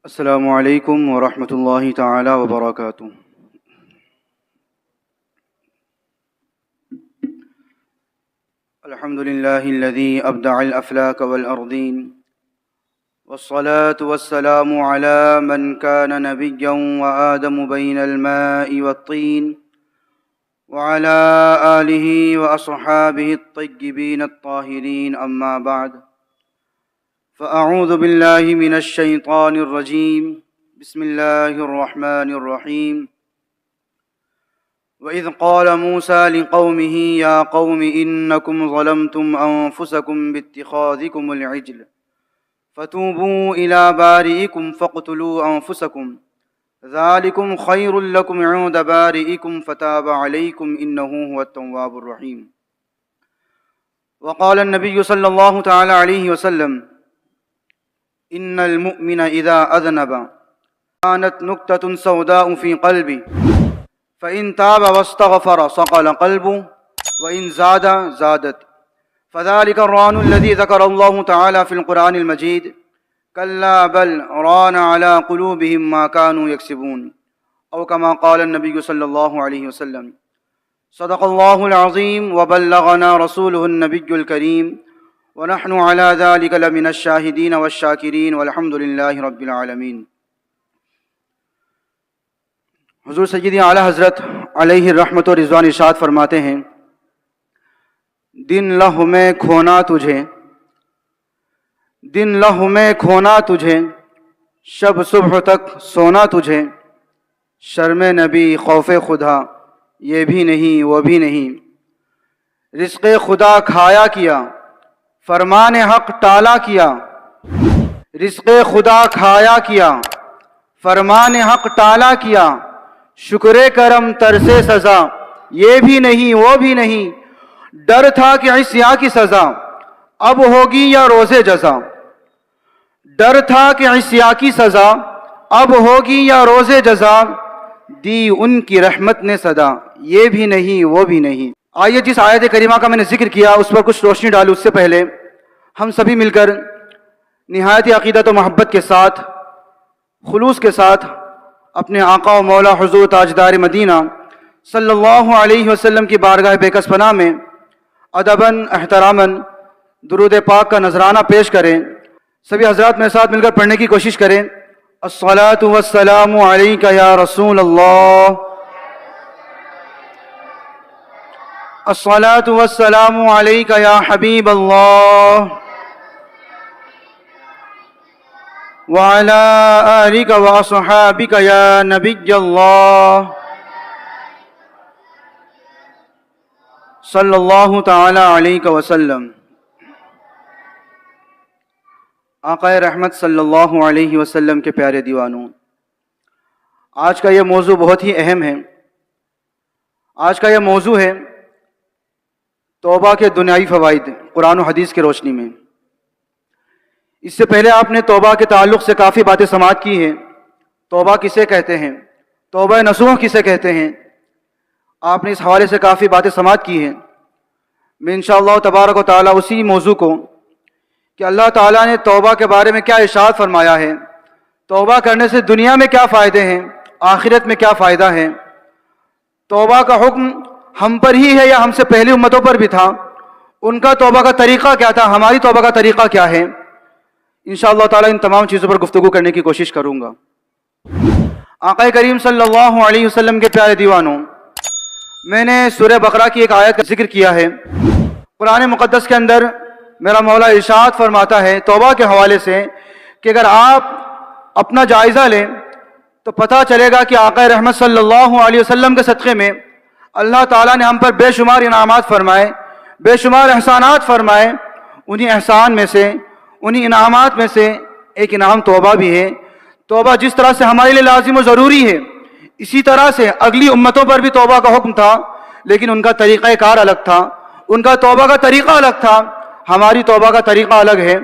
السلام علیکم ورحمۃ اللہ تعالی وبرکاتہ۔ الحمد للہ الذی ابدع الافلاک والارضین والصلاة والسلام علی من کان نبیا وآدم بین الماء والطین وعلی آلہ واصحابہ الطیبین الطاہرین، اما بعد فأعوذ باللہ من الشیطان الرجیم، بسم اللہ الرحمن الرحیم۔ وَإِذْ قَالَ مُوسَى لِقَوْمِهِ يَا قَوْمِ إِنَّكُمْ ظَلَمْتُمْ أَنفُسَكُمْ بِاتِّخَاذِكُمُ الْعِجْلَ فَتُوبُوا إِلَى بَارِئِكُمْ فَاقْتُلُوا أَنفُسَكُمْ ذَلِكُمْ خَيْرٌ لَكُمْ عِندَ بَارِئِكُمْ فَتَابَ عَلَيْكُمْ إِنَّهُ هُوَ التَّوَّابُ الرَّحِيمُ۔ وقال النبي صلى الله تعالى عليه وسلم: إن المؤمن إذا أذنب كانت نكتة سوداء في قلبه فإن تاب واستغفر صقل قلبه وإن زاد زادت، فذلك الران الذي ذكر الله تعالى في القرآن المجيد، كلا بل ران على قلوبهم ما كانوا يكسبون، أو كما قال النبي صلى الله عليه وسلم۔ صدق الله العظيم وبلغنا رسوله النبي الكريم، ونحن على ذلك لمن الشاهدين والشاكرين والحمد لله رب العالمين۔ حضور سیدی اعلیٰ حضرت علیہ الرحمت و رضوان ارشاد فرماتے ہیں: دن لہو میں کھونا تجھے، دن لہو میں کھونا تجھے، شب صبح تک سونا تجھے، شرم نبی خوف خدا یہ بھی نہیں وہ بھی نہیں، رزق خدا کھایا کیا فرمان حق ٹالا کیا، رزق خدا کھایا کیا فرمان حق ٹالا کیا، شکر کرم ترس سزا یہ بھی نہیں وہ بھی نہیں، ڈر تھا کہ عصیاں کی سزا اب ہوگی یا روز جزا، ڈر تھا کہ عصیاں کی سزا اب ہوگی یا روز جزا، دی ان کی رحمت نے صدا یہ بھی نہیں وہ بھی نہیں۔ آئیے جس آیت کریمہ کا میں نے ذکر کیا اس پر کچھ روشنی ڈالوں۔ اس سے پہلے ہم سبھی مل کر نہایت عقیدت و محبت کے ساتھ، خلوص کے ساتھ اپنے آقا و مولا حضور تاجدار مدینہ صلی اللہ علیہ وسلم کی بارگاہ بے کس پناہ میں ادباً احتراماً درود پاک کا نذرانہ پیش کریں۔ سبھی حضرات میرے ساتھ مل کر پڑھنے کی کوشش کریں۔ الصلاۃ والسلام علیک یا رسول اللہ، الصلاۃ والسلام علیک یا حبیب اللہ، وعلی آلک واصحابک یا نبی اللہ، صلی اللہ تعالی علیہ وسلم۔ آقا رحمت صلی اللہ علیہ وسلم کے پیارے دیوانوں، آج کا یہ موضوع بہت ہی اہم ہے۔ آج کا یہ موضوع ہے توبہ کے دنیاوی فوائد قرآن و حدیث کی روشنی میں۔ اس سے پہلے آپ نے توبہ کے تعلق سے کافی باتیں سماعت کی ہیں۔ توبہ کسے کہتے ہیں، توبہ نصوح کسے کہتے ہیں، آپ نے اس حوالے سے کافی باتیں سماعت کی ہیں۔ میں انشاءاللہ تبارک و تعالیٰ اسی موضوع کو کہ اللہ تعالیٰ نے توبہ کے بارے میں کیا ارشاد فرمایا ہے، توبہ کرنے سے دنیا میں کیا فائدے ہیں، آخرت میں کیا فائدہ ہے، توبہ کا حکم ہم پر ہی ہے یا ہم سے پہلی امتوں پر بھی تھا، ان کا توبہ کا طریقہ کیا تھا، ہماری توبہ کا طریقہ کیا ہے، انشاءاللہ تعالیٰ ان تمام چیزوں پر گفتگو کرنے کی کوشش کروں گا۔ آقا کریم صلی اللہ علیہ وسلم کے پیارے دیوانوں، میں نے سورہ بقرہ کی ایک آیت کا ذکر کیا ہے۔ قرآن مقدس کے اندر میرا مولا ارشاد فرماتا ہے توبہ کے حوالے سے کہ اگر آپ اپنا جائزہ لیں تو پتہ چلے گا کہ آقا رحمت صلی اللہ علیہ وسلم کے صدقے میں اللہ تعالیٰ نے ہم پر بے شمار انعامات فرمائے، بے شمار احسانات فرمائے۔ انہی احسان میں سے، انہی انعامات میں سے ایک انعام توبہ بھی ہے۔ توبہ جس طرح سے ہمارے لیے لازم و ضروری ہے، اسی طرح سے اگلی امتوں پر بھی توبہ کا حکم تھا، لیکن ان کا طریقہ کار الگ تھا، ان کا توبہ کا طریقہ الگ تھا، ہماری توبہ کا طریقہ الگ ہے۔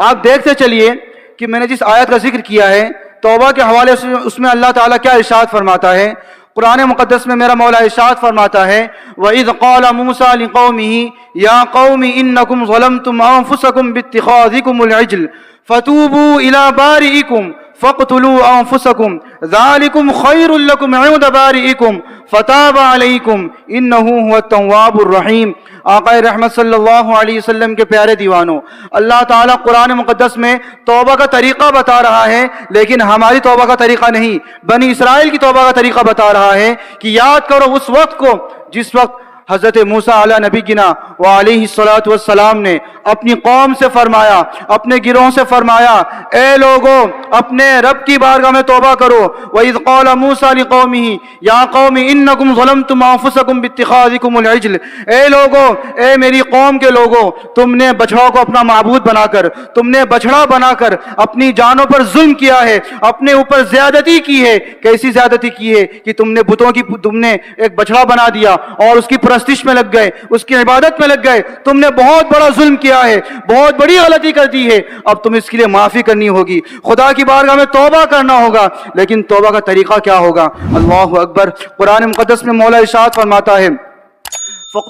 آپ دیکھتے چلیے کہ میں نے جس آیت کا ذکر کیا ہے توبہ کے حوالے سے، اس میں اللہ تعالیٰ کیا ارشاد فرماتا ہے۔ قرآن مقدس میں میرا مولا ارشاد فرماتا ہے وَإِذْ قَالَ مُوسَى لِقَوْمِهِ يَا قَوْمِ إِنَّكُمْ ظَلَمْتُمْ أَنفُسَكُمْ بِاتِّخَاذِكُمُ الْعِجْلَ فَتُوبُوا إِلَى بَارِئِكُمْ فَاقْتُلُوا أَنفُسَكُمْ ذَلِكُمْ خَيْرٌ لَكُمْ عِنْدَ بَارِئِكُمْ فَتَابَ عَلَيْكُمْ إِنَّهُ هُوَ التَّوَّابُ الرَّحِيمُ۔ آقا رحمت صلی اللہ علیہ وسلم کے پیارے دیوانوں، اللہ تعالیٰ قرآن مقدس میں توبہ کا طریقہ بتا رہا ہے، لیکن ہماری توبہ کا طریقہ نہیں، بنی اسرائیل کی توبہ کا طریقہ بتا رہا ہے کہ یاد کرو اس وقت کو جس وقت حضرت موسیٰ علیہ نبینا وعلیہ الصلوۃ والسلام نے اپنی قوم سے فرمایا، اپنے گروہ سے فرمایا، اے لوگو اپنے رب کی بارگاہ میں توبہ کرو۔ وَإِذْ قَالَ مُوسَىٰ لِقَوْمِهِ يَا قَوْمِ إِنَّكُمْ ظَلَمْتُمْ أَنفُسَكُمْ بِاتِّخَاذِكُمُ الْعِجْلَ، اے لوگو، اے میری قوم کے لوگو، تم نے بچڑا کو اپنا معبود بنا کر، تم نے بچڑا بنا کر اپنی جانوں پر ظلم کیا ہے، اپنے اوپر زیادتی کی ہے۔ کیسی زیادتی کی ہے کہ تم نے بتوں کی، تم نے ایک بچڑا بنا دیا اور اس کی پرستش میں لگ گئے، اس کی عبادت میں لگ گئے، تم نے بہت بڑا ظلم کیا ہے، بہت بڑی غلطی کر دی ہے، اب تم اس کے لیے معافی کرنی ہوگی، خدا کی بارگاہ میں توبہ کرنا ہوگا۔ لیکن توبہ کا طریقہ کیا ہوگا؟ اللہ اکبر۔ قرآن مقدس میں مولا ارشاد فرماتا ہے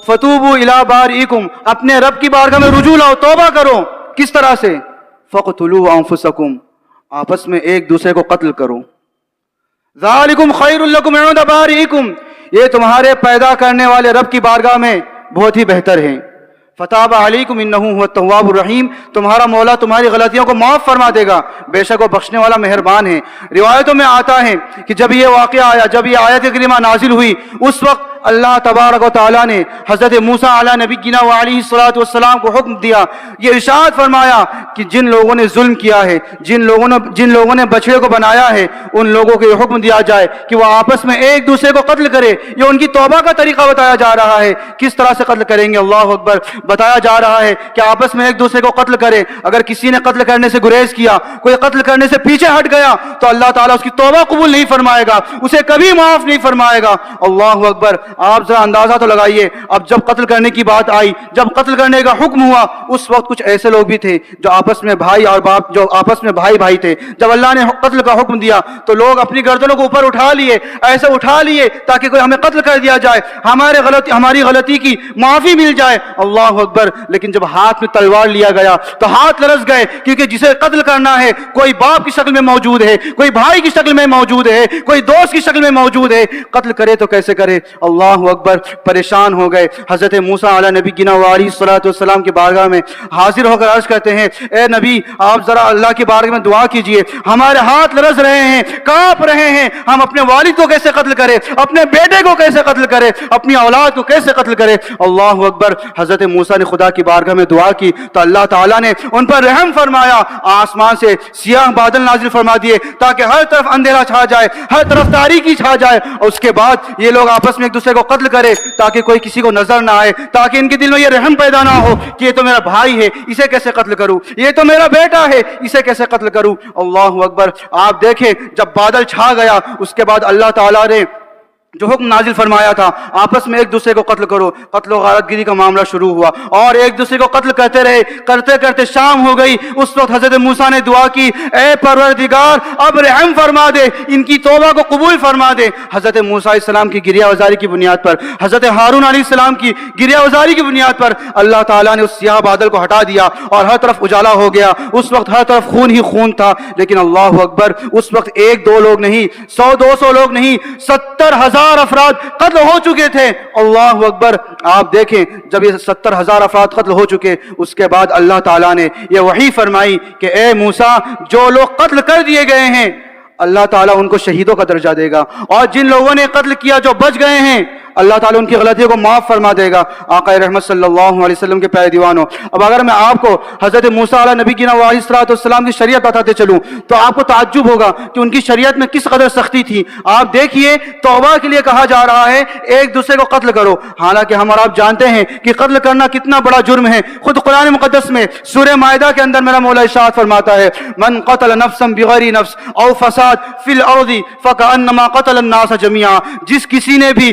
فَتُوبُوا إِلَىٰ بَارِئِكُمْ، اپنے رب کی بارگاہ میں رجوع لاؤ، توبہ کرو۔ کس طرح سے؟ فَاقْتُلُوا أَنفُسَكُمْ، آپس میں ایک دوسرے کو قتل کرو۔ ذَلِكُمْ خَيْرٌ لَكُمْ عِنْدَ بَارِئِكُمْ، یہ تمہارے پیدا کرنے والے رب کی بارگاہ میں بہت ہی بہتر ہے۔ فتاب علیکم انہ هو التواب الرحیم، تمہارا مولا تمہاری غلطیوں کو معاف فرما دے گا، بے شک وہ بخشنے والا مہربان ہے۔ روایتوں میں آتا ہے کہ جب یہ واقعہ آیا، جب یہ آیت کریمہ نازل ہوئی، اس وقت اللہ تبارک و تعالیٰ نے حضرت موسیٰ علیہ نبینا وعلیہ الصلوۃ والسلام کو حکم دیا، یہ ارشاد فرمایا کہ جن لوگوں نے ظلم کیا ہے، جن لوگوں نے بچڑے کو بنایا ہے، ان لوگوں کو یہ حکم دیا جائے کہ وہ آپس میں ایک دوسرے کو قتل کرے۔ یہ ان کی توبہ کا طریقہ بتایا جا رہا ہے، کس طرح سے قتل کریں گے۔ اللہ اکبر۔ بتایا جا رہا ہے کہ آپس میں ایک دوسرے کو قتل کرے۔ اگر کسی نے قتل کرنے سے گریز کیا، کوئی قتل کرنے سے پیچھے ہٹ گیا، تو اللہ تعالیٰ اس کی توبہ قبول نہیں فرمائے گا، اسے کبھی معاف نہیں فرمائے گا۔ اللہ اکبر۔ آپ ذرا اندازہ تو لگائیے، اب جب قتل کرنے کی بات آئی، جب قتل کرنے کا حکم ہوا، اس وقت کچھ ایسے لوگ بھی تھے جو آپس میں بھائی اور باپ، جو آپس میں بھائی تھے۔ جب اللہ نے قتل کا حکم دیا تو لوگ اپنی گردنوں کو اوپر اٹھا لیے، ایسے اٹھا لیے تاکہ کوئی ہمیں قتل کر دیا جائے، ہماری غلطی کی معافی مل جائے۔ اللہ اکبر۔ لیکن جب ہاتھ میں تلوار لیا گیا تو ہاتھ لرز گئے، کیونکہ جسے قتل کرنا ہے کوئی باپ کی شکل میں موجود ہے، کوئی بھائی کی شکل میں موجود ہے، کوئی دوست کی شکل میں موجود ہے، قتل کرے تو کیسے کرے۔ اللہ اکبر۔ پریشان ہو گئے۔ حضرت موسیٰ علیہ نبینا وعلیہ الصلوۃ والسلام کی بارگاہ میں حاضر ہو کر عرض کرتے ہیں، اے نبی آپ ذرا اللہ کی بارگاہ میں دعا کیجئے، ہمارے ہاتھ لرز رہے ہیں، کانپ رہے ہیں، ہم اپنے والد کو کیسے قتل کریں، اپنے بیٹے کو کیسے قتل کریں، اپنی اولاد کو کیسے قتل کریں۔ اللہ اکبر۔ حضرت موسیٰ نے خدا کی بارگاہ میں دعا کی تو اللہ تعالیٰ نے ان پر رحم فرمایا، آسمان سے سیاہ بادل نازل فرما دیے تاکہ ہر طرف اندھیرا چھا جائے، ہر طرف تاریکی چھا جائے، اور اس کے بعد یہ لوگ آپس میں ایک دوسرے کو قتل کرے تاکہ کوئی کسی کو نظر نہ آئے، تاکہ ان کے دل میں یہ رحم پیدا نہ ہو کہ یہ تو میرا بھائی ہے، اسے کیسے قتل کروں، یہ تو میرا بیٹا ہے، اسے کیسے قتل کروں۔ اللہ اکبر۔ آپ دیکھیں جب بادل چھا گیا، اس کے بعد اللہ تعالیٰ نے جو حکم نازل فرمایا تھا آپس میں ایک دوسرے کو قتل کرو، قتل و غارت گیری کا معاملہ شروع ہوا اور ایک دوسرے کو قتل کرتے رہے، کرتے کرتے شام ہو گئی۔ اس وقت حضرت موسیٰ نے دعا کی، اے پروردگار اب رحم فرما دے، ان کی توبہ کو قبول فرما دے۔ حضرت موسیٰ علیہ السلام کی گریہ وزاری کی بنیاد پر، حضرت ہارون علیہ السلام کی گریہ وزاری کی بنیاد پر اللہ تعالیٰ نے اس سیاہ بادل کو ہٹا دیا اور ہر طرف اجالا ہو گیا۔ اس وقت ہر طرف خون ہی خون تھا، لیکن اللہ اکبر، اس وقت ایک دو لوگ نہیں، 100-200 لوگ نہیں، 70,000 افراد قتل ہو چکے تھے۔ اللہ اکبر۔ آپ دیکھیں جب یہ 70,000 افراد قتل ہو چکے، اس کے بعد اللہ تعالیٰ نے یہ وحی فرمائی کہ اے موسیٰ جو لوگ قتل کر دیے گئے ہیں اللہ تعالیٰ ان کو شہیدوں کا درجہ دے گا، اور جن لوگوں نے قتل کیا جو بچ گئے ہیں اللہ تعالیٰ ان کی غلطیوں کو معاف فرما دے گا۔ آقا رحمت صلی اللہ علیہ وسلم کے پیارے دیوانوں، اب اگر میں آپ کو حضرت موسیٰ علیہ نبی وعلیہ الصلوۃ والسلام کی شریعت بتاتے چلوں تو آپ کو تعجب ہوگا کہ ان کی شریعت میں کس قدر سختی تھی۔ آپ دیکھیے توبہ کے لیے کہا جا رہا ہے ایک دوسرے کو قتل کرو، حالانکہ ہم اور آپ جانتے ہیں کہ قتل کرنا کتنا بڑا جرم ہے۔ خود قرآن مقدس میں سورہ مائدہ کے اندر میرا مولا ارشاد فرماتا ہے، من قتل نفسا بغیر نفس او فساد فی الارض فکأنما قتل الناس جميعا، جس کسی نے بھی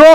2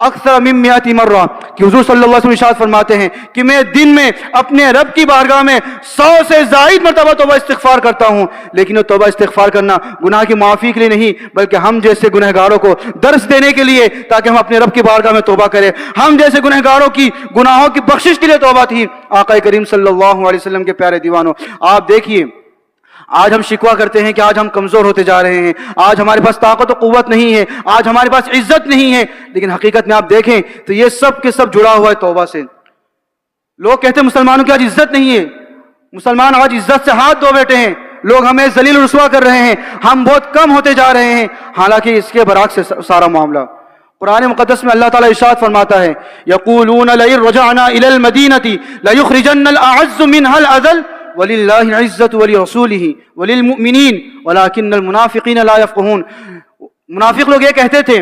اکثر من مئات مرہ کہ حضور صلی اللہ علیہ وسلم ارشاد فرماتے ہیں کہ میں دن میں اپنے رب کی بارگاہ میں 100 سے زائد مرتبہ توبہ استغفار کرتا ہوں. لیکن وہ توبہ استغفار کرنا گناہ کی معافی کے لیے نہیں بلکہ ہم جیسے گنہگاروں کو درس دینے کے لیے تاکہ ہم اپنے رب کی بارگاہ میں توبہ کریں. ہم جیسے گنہگاروں کی گناہوں کی بخشش کے لیے توبہ تھی. آقا کریم صلی اللہ علیہ وسلم کے پیارے دیوانوں، آپ دیکھیے آج ہم شکوہ کرتے ہیں کہ آج ہم کمزور ہوتے جا رہے ہیں، آج ہمارے پاس طاقت و قوت نہیں ہے، آج ہمارے پاس عزت نہیں ہے. لیکن حقیقت میں آپ دیکھیں تو یہ سب کے سب جڑا ہوا ہے توبہ سے. لوگ کہتے ہیں مسلمانوں کی آج عزت نہیں ہے، مسلمان آج عزت سے ہاتھ دھو بیٹھے ہیں، لوگ ہمیں ذلیل و رسوا کر رہے ہیں، ہم بہت کم ہوتے جا رہے ہیں. حالانکہ اس کے برعکس ہے سارا معاملہ. قرآن مقدس میں اللہ تعالیٰ ارشاد فرماتا ہے یقولون لئن رجعنا الى المدینة لیخرجن الاعز منها الاذل وَلِلَّهِ الْعِزَّةُ وَلِرَسُولِهِ وَلِلْمُؤْمِنِينَ وَلَكِنَّ الْمُنَافِقِينَ لَا يَفْقَهُونَ. منافق لوگ یہ کہتے تھے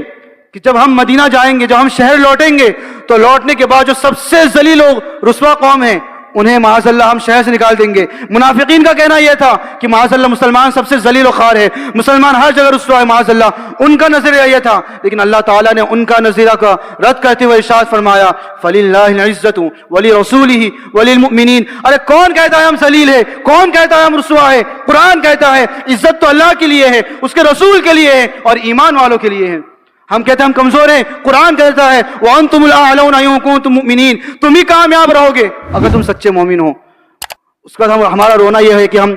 کہ جب ہم مدینہ جائیں گے، جب ہم شہر لوٹیں گے تو لوٹنے کے بعد جو سب سے ذلیل و رسوا قوم ہیں انہیں معاذ اللہ ہم شہر سے نکال دیں گے. منافقین کا کہنا یہ تھا کہ معاذ اللہ مسلمان سب سے ذلیل و خوار ہے، مسلمان ہر جگہ رسوا ہے معاذ اللہ. ان کا نظریہ یہ تھا. لیکن اللہ تعالیٰ نے ان کا نظریہ کا رد کرتے ہوئے ارشاد فرمایا فَلِلَّهِ الْعِزَّةُ وَلِرَسُولِهِ وَلِلْمُؤْمِنِينَ. ارے کون کہتا ہے ہم ذلیل ہے؟ کون کہتا ہے ہم رسوا ہے؟ قرآن کہتا ہے عزت تو اللہ کے لیے ہے، اس کے رسول کے لیے ہے اور ایمان والوں کے لیے ہے. ہم کہتے ہیں ہم کمزور ہیں، قرآن کہتا ہے وَأَنْتُمُ الْأَعْلَوْنَ إِن كُنتُم مُؤْمِنِينَ. تم ہی کامیاب رہو گے اگر تم سچے مومن ہو. اس کا ہمارا رونا یہ ہے کہ ہم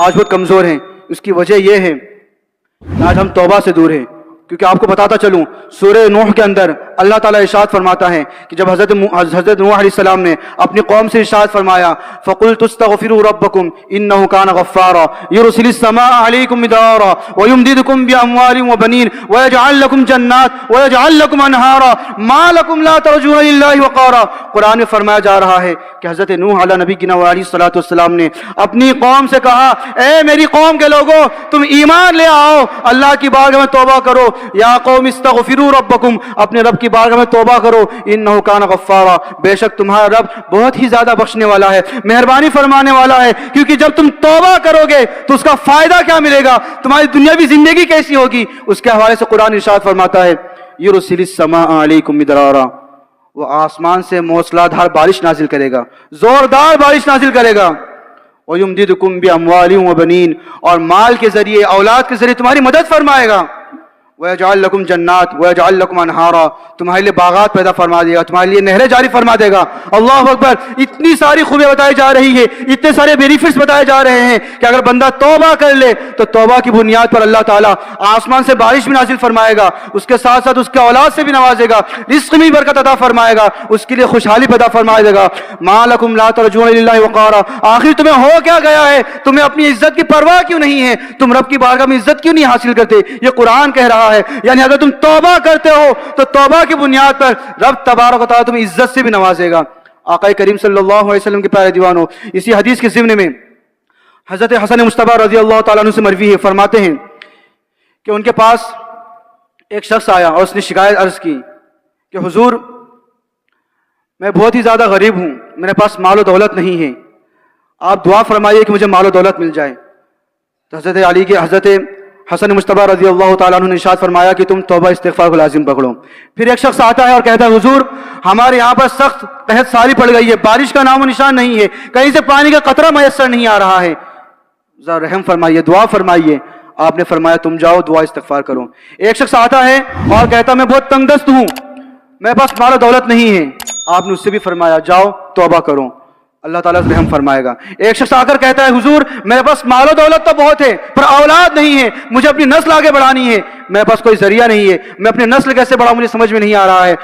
آج بہت کمزور ہیں. اس کی وجہ یہ ہے کہ آج ہم توبہ سے دور ہیں. کیونکہ آپ کو بتاتا چلوں سورہ نوح کے اندر اللہ تعالیٰ ارشاد فرماتا ہے کہ جب حضرت نوح علیہ السلام نے اپنی قوم سے ارشاد فرمایا فَقُلْتُ اسْتَغْفِرُوا رَبَّكُمْ إِنَّهُ كَانَ غَفَّارًا يُرْسِلِ السَّمَاءَ عَلَيْكُمْ مِدْرَارًا وَيُمْدِدْكُمْ بِأَمْوَالٍ وَبَنِينَ وَيَجْعَلْ لَكُمْ جَنَّاتٍ وَيَجْعَلْ لَكُمْ أَنْهَارًا مَا لَكُمْ لَا تَرْجُونَ لِلَّهِ وَقَارًا. قرآن میں فرمایا جا رہا ہے کہ حضرت نوح علیہ نبی کی علیہ الصلوۃ والسلام نے اپنی قوم سے کہا اے میری قوم کے لوگوں تم ایمان لے آؤ، اللہ کی بارگاہ میں توبہ کرو. یا قوم استغفروا ربکم، اپنے رب کی بارگاہ میں توبہ کرو. انہ کان غفارا، بے شک تمہارا رب بہت ہی زیادہ بخشنے والا ہے، مہربانی فرمانے والا ہے. کیونکہ جب تم توبہ کرو گے تو اس کا فائدہ کیا ملے گا، تمہاری دنیاوی زندگی کیسی ہوگی. اس کے حوالے سے قرآن ارشاد فرماتا ہے یرسل السماء علیکم مدرارا، وہ آسمان سے موسلا دھار بارش نازل کرے گا، زوردار بارش نازل کرے گا. وَيُمْدِدُكُمْ بِأَمْوَالٍ وَبَنِينَ، اور مال کے ذریعے اولاد کے ذریعے تمہاری مدد فرمائے گا. وَيَجْعَلْ لَكُمْ جَنَّاتٍ وَيَجْعَلْ لَكُمْ أَنْهَارًا، تمہارے لیے باغات پیدا فرما دے گا، تمہارے لیے نہریں جاری فرما دے گا. اللہ اکبر. اتنی ساری خوبیاں بتائی جا رہی ہے، اتنے سارے بینیفٹس بتائے جا رہے ہیں کہ اگر بندہ توبہ کر لے تو توبہ کی بنیاد پر اللہ تعالیٰ آسمان سے بارش بھی نازل فرمائے گا، اس کے ساتھ ساتھ اس کے اولاد سے بھی نوازے گا، رزق میں برکت عطا فرمائے گا، اس کے لیے خوشحالی پیدا فرما دے گا. مَا لَكُمْ لَا تَرْجُونَ لِلَّهِ وَقَارًا، آخر تمہیں ہو کیا گیا ہے؟ تمہیں اپنی عزت کی پرواہ کیوں نہیں ہے؟ تم رب کی بارگاہ میں عزت کیوں نہیں حاصل کرتے؟ یہ قرآن کہہ رہا ہے. یعنی اگر تم توبہ کرتے ہو تو توبہ کی بنیاد پر رب تبارک و تعالیٰ تمہیں عزت سے بھی نوازے گا. آقا کریم صلی اللہ علیہ وسلم کے پیارے دیوانوں، اسی حدیث کے ضمن میں حضرت حسن مصطفیٰ رضی اللہ تعالیٰ عنہ سے مروی ہے، فرماتے ہیں کہ ان کے پاس ایک شخص آیا اور اس نے شکایت عرض کی کہ حضور میں بہت ہی زیادہ غریب ہوں، میرے پاس مال و دولت نہیں ہے، آپ دعا فرمائیے کہ مجھے مال و دولت مل جائے. تو حضرت حسن مصطفیٰ رضی اللہ تعالیٰ عنہ نے ارشاد فرمایا کہ تم توبہ استغفار کو لازم پکڑو. پھر ایک شخص آتا ہے اور کہتا ہے حضور ہمارے یہاں پر سخت قحط ساری پڑ گئی ہے، بارش کا نام و نشان نہیں ہے، کہیں سے پانی کا قطرہ میسر نہیں آ رہا ہے، ذرا رحم فرمائیے، دعا فرمائیے. آپ نے فرمایا تم جاؤ دعا استغفار کرو. ایک شخص آتا ہے اور کہتا میں بہت تنگ دست ہوں، میرے پاس مال و دولت نہیں ہے، آپ نے اس سے بھی فرمایا جاؤ توبہ کرو، اللہ تعالیٰ سے رحم فرمائے گا. ایک شخص آ کر کہتا ہے حضور میرے پاس مال و دولت تو بہت ہے پر اولاد نہیں ہے، مجھے اپنی نسل آگے بڑھانی ہے، میرے پاس کوئی ذریعہ نہیں ہے، میں اپنی نسل کیسے بڑھاؤں مجھے سمجھ میں نہیں آ رہا ہے.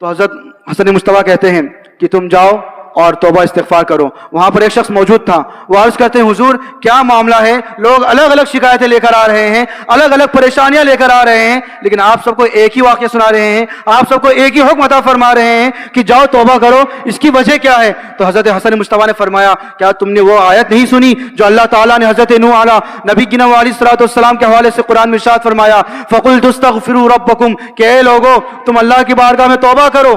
تو حضرت حسن مصطفیٰ کہتے ہیں کہ تم جاؤ اور توبہ استغفار کرو. وہاں پر ایک شخص موجود تھا، وہ عرض کرتے ہیں حضور کیا معاملہ ہے؟ لوگ الگ الگ شکایتیں لے کر آ رہے ہیں، الگ الگ پریشانیاں لے کر آ رہے ہیں، لیکن آپ سب کو ایک ہی واقعہ سنا رہے ہیں، آپ سب کو ایک ہی حکم عطا فرما رہے ہیں کہ جاؤ توبہ کرو، اس کی وجہ کیا ہے؟ تو حضرت حسن مصطفیٰ نے فرمایا کیا تم نے وہ آیت نہیں سنی جو اللہ تعالیٰ نے حضرت نوح علیہ نبی کی علیہ الصلوۃ والسلام کے حوالے سے قرآن میں ارشاد فرمایا فَقُلْتُ اسْتَغْفِرُوا رَبَّكُمْ کہ اے لوگو تم اللہ کی بارگاہ میں توبہ کرو.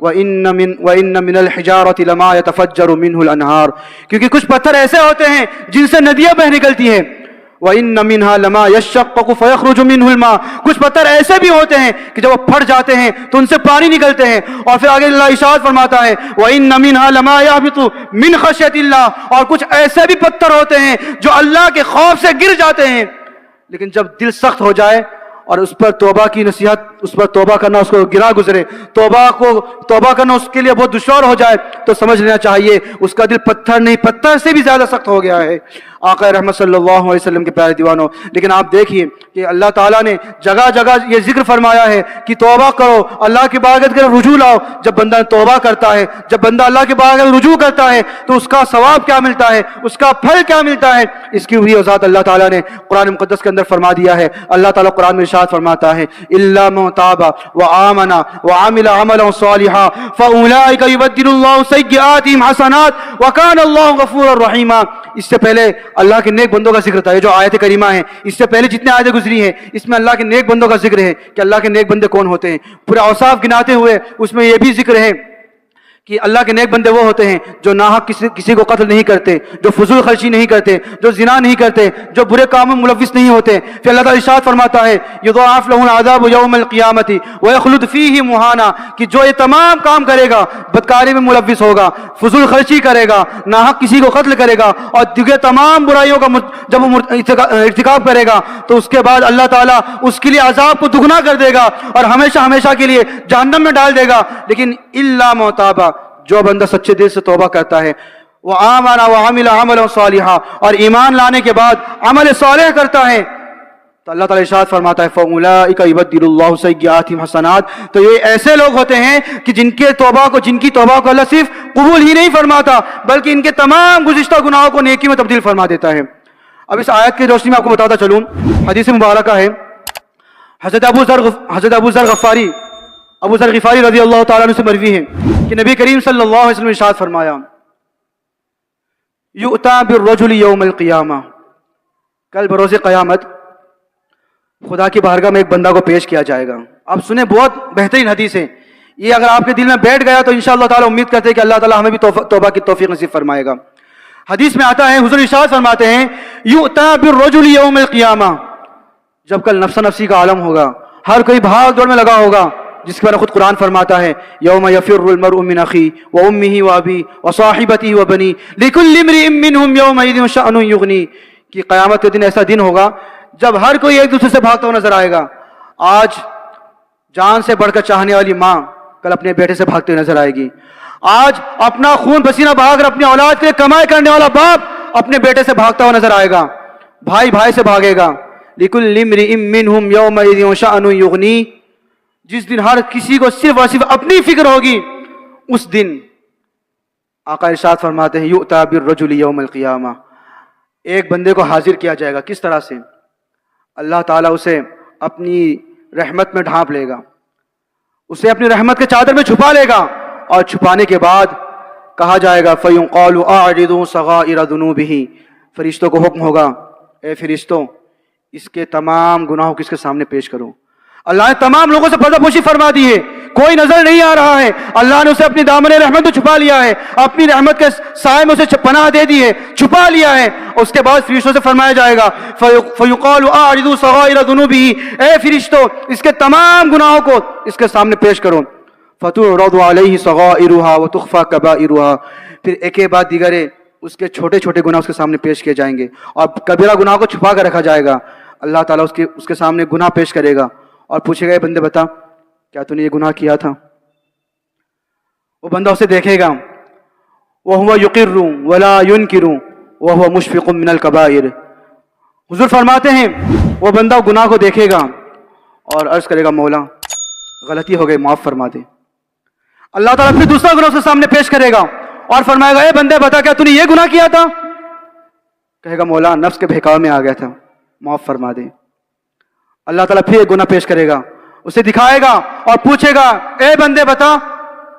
وَإِنَّ مِنَ الْحِجَارَةِ لَمَا يَتَفَجَّرُ مِنْهُ الْأَنْهَارُ، کیونکہ کچھ پتھر ایسے ہوتے ہیں جن سے ندیاں بہ نکلتی ہیں. وَإِنَّ مِنْهَا لَمَا يَشَّقَّقُ فَيَخْرُجُ مِنْهُ الْمَاءُ، کچھ پتھر ایسے بھی ہوتے ہیں کہ جب وہ پھٹ جاتے ہیں تو ان سے پانی نکلتے ہیں. اور پھر آگے اللہ ارشاد فرماتا ہے وَإِنَّ مِنْهَا لَمَا يَهْبِطُ مِنْ خَشْيَةِ اللَّهِ، اور کچھ ایسے بھی پتھر ہوتے ہیں جو اللہ کے خوف سے گر جاتے ہیں. لیکن جب دل سخت ہو جائے اور اس پر توبہ کی نصیحت، اس پر توبہ کرنا اس کو گرا گزرے، توبہ کرنا اس کے لیے بہت دشوار ہو جائے، تو سمجھ لینا چاہیے اس کا دل پتھر نہیں، پتھر سے بھی زیادہ سخت ہو گیا ہے. آقا رحمت صلی اللہ علیہ وسلم کے پیارے دیوانوں، لیکن آپ دیکھیے کہ اللہ تعالیٰ نے جگہ جگہ یہ ذکر فرمایا ہے کہ توبہ کرو، اللہ کی بارگاہ کی طرف رجوع لاؤ. جب بندہ توبہ کرتا ہے، جب بندہ اللہ کی بارگاہ میں رجوع کرتا ہے تو اس کا ثواب کیا ملتا ہے، اس کا پھل کیا ملتا ہے، اس کی بھی وضاحت اللہ تعالیٰ نے قرآن مقدس کے اندر فرما دیا ہے. اللہ تعالیٰ قرآن میں ارشاد فرماتا ہے الا من تاب وآمن وعمل عملا صالحا فاولئک یبدل اللہ سیئاتہم حسنات وکان اللہ غفورا رحیما. اس سے پہلے اللہ کے نیک بندوں کا ذکر تھا. یہ جو آیت کریمہ ہیں، اس سے پہلے جتنے آیتیں گزری ہیں اس میں اللہ کے نیک بندوں کا ذکر ہے کہ اللہ کے نیک بندے کون ہوتے ہیں. پورے اوصاف گناتے ہوئے اس میں یہ بھی ذکر ہے کہ اللہ کے نیک بندے وہ ہوتے ہیں جو ناحق کسی کو قتل نہیں کرتے، جو فضول خرچی نہیں کرتے، جو زنا نہیں کرتے، جو برے کاموں میں ملوث نہیں ہوتے. پھر اللہ تعالیٰ ارشاد فرماتا ہے یضاعف له العذاب یوم القیامۃ ویخلد فیہ مہانا، کہ جو یہ تمام کام کرے گا، بدکاری میں ملوث ہوگا، فضول خرچی کرے گا، ناحق کسی کو قتل کرے گا اور دیگر تمام برائیوں کا جب وہ ارتکاب کرے گا تو اس کے بعد اللہ تعالیٰ اس کے لیے عذاب کو دگنا کر دے گا اور ہمیشہ ہمیشہ کے لیے جہنم میں ڈال دے گا. لیکن الا من تاب، جو بندہ سچے دل سے توبہ کرتا ہے، وآمن وعمل عملا صالحا، اور ایمان لانے کے بعد عمل صالح کرتا ہے، تو اللہ تعالیٰ ارشاد فرماتا ہے فَأُولَٰئِکَ يُبَدِّلُ اللَّهُ سَیِّئَاتِهِمْ حَسَنَات، تو یہ ایسے لوگ ہوتے ہیں کہ جن کی توبہ کو اللہ صرف قبول ہی نہیں فرماتا بلکہ ان کے تمام گزشتہ گناہوں کو نیکی میں تبدیل فرما دیتا ہے. اب اس آیت کی روشنی میں آپ کو بتاتا چلوں، حدیث مبارکہ ہے حضرت ابو ذر غفاری رضی اللہ تعالیٰ عنہ سے مروی ہے کہ نبی کریم صلی اللہ علیہ وسلم نے ارشاد فرمایا یؤتی بالرجل یوم القیامہ، کل بروز قیامت خدا کی بارگاہ میں ایک بندہ کو پیش کیا جائے گا. آپ سنیں، بہت بہترین حدیث ہے یہ. اگر آپ کے دل میں بیٹھ گیا تو انشاءاللہ تعالیٰ امید کرتے ہیں کہ اللہ تعالیٰ ہمیں بھی توبہ کی توفیق نصیب فرمائے گا. حدیث میں آتا ہے، حضور ارشاد فرماتے ہیں یؤتی بالرجل یوم القیامہ، جب کل نفس نفسی کا عالم ہوگا، ہر کوئی بھاگ دوڑ میں لگا ہوگا، جس کے بارے خود قرآن فرماتا ہے یوم یفر المرء من اخیہ وامہ وابیہ وصاحبتہ وبنیہ لکل امرئ منہم یومئذ شأن یغنیہ، کہ قیامت کے دن ایسا دن ہوگا جب ہر کوئی ایک دوسرے سے بھاگتا ہوا نظر آئے گا. آج جان سے بڑھ کر چاہنے والی ماں کل اپنے بیٹے سے بھاگتے ہوئے نظر آئے گی. آج اپنا خون پسینہ بہا کر اپنی اولاد کے لیے کمائی کرنے والا باپ اپنے بیٹے سے بھاگتا ہوا نظر آئے گا. بھائی بھائی سے بھاگے گا. لکل امرئ منہم یومئذ شأن یغنیہ، جس دن ہر کسی کو صرف اور صرف اپنی فکر ہوگی، اس دن آقا ارشاد فرماتے ہیں یؤتی بالرجل یوم القیامہ، ایک بندے کو حاضر کیا جائے گا. کس طرح سے؟ اللہ تعالیٰ اسے اپنی رحمت میں ڈھانپ لے گا، اسے اپنی رحمت کے چادر میں چھپا لے گا، اور چھپانے کے بعد کہا جائے گا فَيُقَالُ أَعْرِضُوا صَغَائِرَ ذُنُوبِهِ، فرشتوں کو حکم ہوگا اے فرشتوں اس کے تمام گناہوں کو اس کے سامنے پیش کرو. اللہ نے تمام لوگوں سے پردہ پوشی فرما دی ہے، کوئی نظر نہیں آ رہا ہے. اللہ نے اسے اپنی دامن رحمت میں چھپا لیا ہے، اپنی رحمت کے سائے میں اسے پناہ دے دی ہے، چھپا لیا ہے. اس کے بعد فرشتوں سے فرمایا جائے گا فَيُقَالُ أَعْرِضُوا صَغَائِرَ ذُنُوبِهِ، اے فرشتوں اس کے تمام گناہوں کو اس کے سامنے پیش کرو. فَتُعْرَضُ عَلَيْهِ صَغَائِرُهَا وَتُخْفَى كَبَائِرُهَا، پھر ایک کے بعد دیگرے اس کے چھوٹے چھوٹے گناہ اس کے سامنے پیش کیے جائیں گے، اور کبیرہ گناہ کو چھپا کر رکھا جائے گا. اللہ تعالیٰ اس کے سامنے گناہ پیش کرے گا اور پوچھے گا اے بندے بتا کیا تو نے یہ گناہ کیا تھا؟ وہ بندہ اسے دیکھے گا وَهُوَ يُقِرُّ وَلَا يُنْكِرُ وَهُوَ مُشْفِقٌ مِّنَ الْكَبَائِرِ. حضور فرماتے ہیں وہ بندہ گناہ کو دیکھے گا اور عرض کرے گا مولا غلطی ہو گئی، معاف فرما دے. اللہ تعالیٰ پھر دوسرا گناہ اس کے سامنے پیش کرے گا اور فرمائے گا اے بندے بتا کیا تو نے یہ گناہ کیا تھا؟ کہے گا مولا نفس کے بہکاوے میں آ گیا تھا، معاف فرما دے. اللہ تعالیٰ پھر ایک گناہ پیش کرے گا، اسے دکھائے گا اور پوچھے گا اے بندے بتا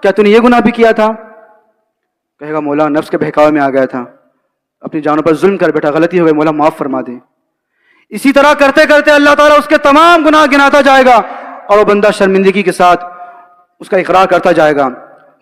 کیا تو نے یہ گناہ بھی کیا تھا؟ کہے گا مولا نفس کے بہکاوے میں آ گیا تھا، اپنی جانوں پر ظلم کر بیٹھا، غلطی ہو گئی، مولا معاف فرما دے. اسی طرح کرتے کرتے اللہ تعالیٰ اس کے تمام گناہ گناتا جائے گا اور وہ بندہ شرمندگی کے ساتھ اس کا اقرار کرتا جائے گا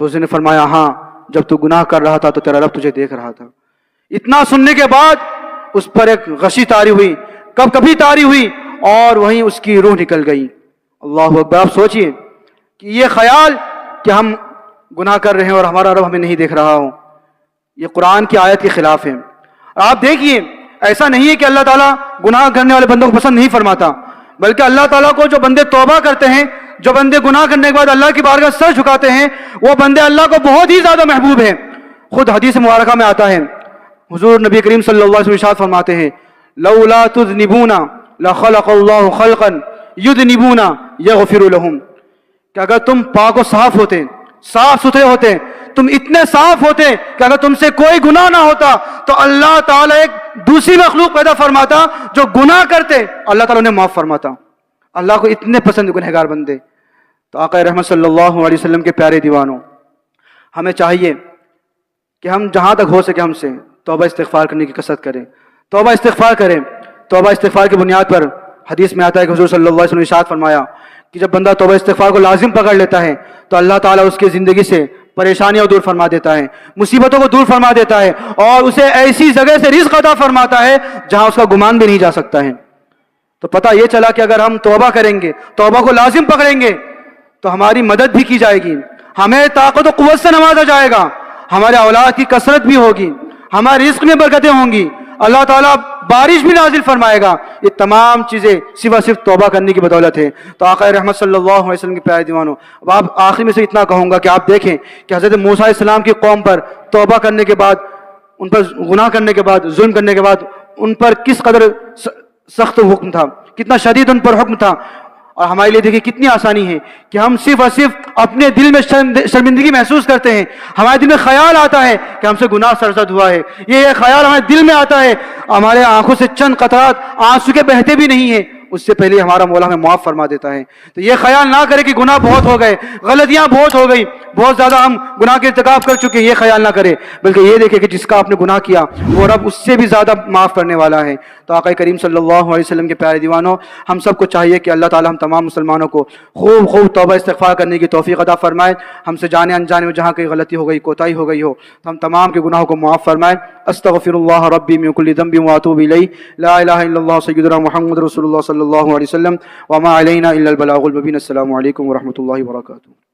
تو اس نے فرمایا ہاں جب تو گناہ کر رہا تھا تو تیرا رب تجھے دیکھ رہا تھا۔ اتنا سننے کے بعد اس پر ایک غشی طاری ہوئی، کبھی طاری ہوئی، اور وہیں اس کی روح نکل گئی۔ اللہ اکبر! آپ سوچئے کہ یہ خیال کہ ہم گناہ کر رہے ہیں اور ہمارا رب ہمیں نہیں دیکھ رہا ہو، یہ قرآن کی آیت کے خلاف ہے۔ اور آپ دیکھیے ایسا نہیں ہے کہ اللہ تعالیٰ گناہ کرنے والے بندوں کو پسند نہیں فرماتا، بلکہ اللہ تعالیٰ کو جو بندے توبہ کرتے ہیں، جو بندے گناہ کرنے کے بعد اللہ کی بارگاہ سر جھکاتے ہیں، وہ بندے اللہ کو بہت ہی زیادہ محبوب ہیں۔ خود حدیث مبارکہ میں آتا ہے، حضور نبی کریم صلی اللہ علیہ وسلم ارشاد فرماتے ہیں لولا تذنبون لخلق اللہ خلقا یذنبون یغفر لهم، کہ اگر تم پاک و صاف ہوتے، صاف ستھرے ہوتے، تم اتنے صاف ہوتے کہ اگر تم سے کوئی گناہ نہ ہوتا تو اللہ تعالیٰ ایک دوسری مخلوق پیدا فرماتا جو گناہ کرتے، اللہ تعالیٰ انہیں معاف فرماتا۔ اللہ کو اتنے پسند گنہگار بندے۔ تو آقا رحمت صلی اللہ علیہ وسلم کے پیارے دیوانوں، ہمیں چاہیے کہ ہم جہاں تک ہو سکے ہم سے توبہ استغفار کرنے کی کثرت کریں، توبہ استغفار کریں۔ توبہ استغفار کی بنیاد پر حدیث میں آتا ہے کہ حضور صلی اللہ علیہ وسلم نے ارشاد فرمایا کہ جب بندہ توبہ استغفار کو لازم پکڑ لیتا ہے تو اللہ تعالیٰ اس کی زندگی سے پریشانیاں دور فرما دیتا ہے، مصیبتوں کو دور فرما دیتا ہے، اور اسے ایسی جگہ سے رزق عطا فرماتا ہے جہاں اس کا گمان بھی نہیں جا سکتا ہے۔ تو پتہ یہ چلا کہ اگر ہم توبہ کریں گے، توبہ کو لازم پکڑیں گے تو ہماری مدد بھی کی جائے گی، ہمیں طاقت و قوت سے نوازا جائے گا، ہمارے اولاد کی کثرت بھی ہوگی، ہمارے رزق میں برکتیں ہوں گی، اللہ تعالیٰ بارش بھی نازل فرمائے گا۔ یہ تمام چیزیں صرف توبہ کرنے کی بدولت ہے۔ تو آقا رحمت صلی اللہ علیہ وسلم کے پیارے دیوانوں، اب آپ آخر میں سے اتنا کہوں گا کہ آپ دیکھیں کہ حضرت موسیٰ علیہ السلام کی قوم پر توبہ کرنے کے بعد، ان پر گناہ کرنے کے بعد، ظلم کرنے کے بعد ان پر کس قدر سخت حکم تھا، کتنا شدید ان پر حکم تھا، اور ہمارے لیے دیکھیں کتنی آسانی ہے کہ ہم صرف اور صرف اپنے دل میں شرمندگی محسوس کرتے ہیں، ہمارے دل میں خیال آتا ہے کہ ہم سے گناہ سرزد ہوا ہے، یہ خیال ہمارے دل میں آتا ہے، ہمارے آنکھوں سے چند قطرات آنسو کے بہتے بھی نہیں ہیں، اس سے پہلے ہمارا مولا ہمیں معاف فرما دیتا ہے۔ تو یہ خیال نہ کرے کہ گناہ بہت ہو گئے، غلطیاں بہت ہو گئی، بہت زیادہ ہم گناہ کے ارتکاب کر چکے ہیں، یہ خیال نہ کرے، بلکہ یہ دیکھے کہ جس کا آپ نے گناہ کیا وہ رب اس سے بھی زیادہ معاف کرنے والا ہے۔ تو آقا کریم صلی اللہ علیہ وسلم کے پیارے دیوانوں، ہم سب کو چاہیے کہ اللہ تعالی ہم تمام مسلمانوں کو خوب توبہ استغفار کرنے کی توفیق عطا فرمائے، ہم سے جانے انجانے میں جہاں کوئی غلطی ہو گئی، کوتاہی ہو گئی ہو تو ہم تمام کے گناہوں کو معاف فرمائے۔ استغفر اللہ ربی من کل ذنب واتوب الیہ، لا الہ الا اللہ سیدنا محمد رسول اللہ صلی اللہ علیہ وسلم، وما علینا الا البلاغ المبین۔ السلام علیکم ورحمۃ اللہ وبرکاتہ۔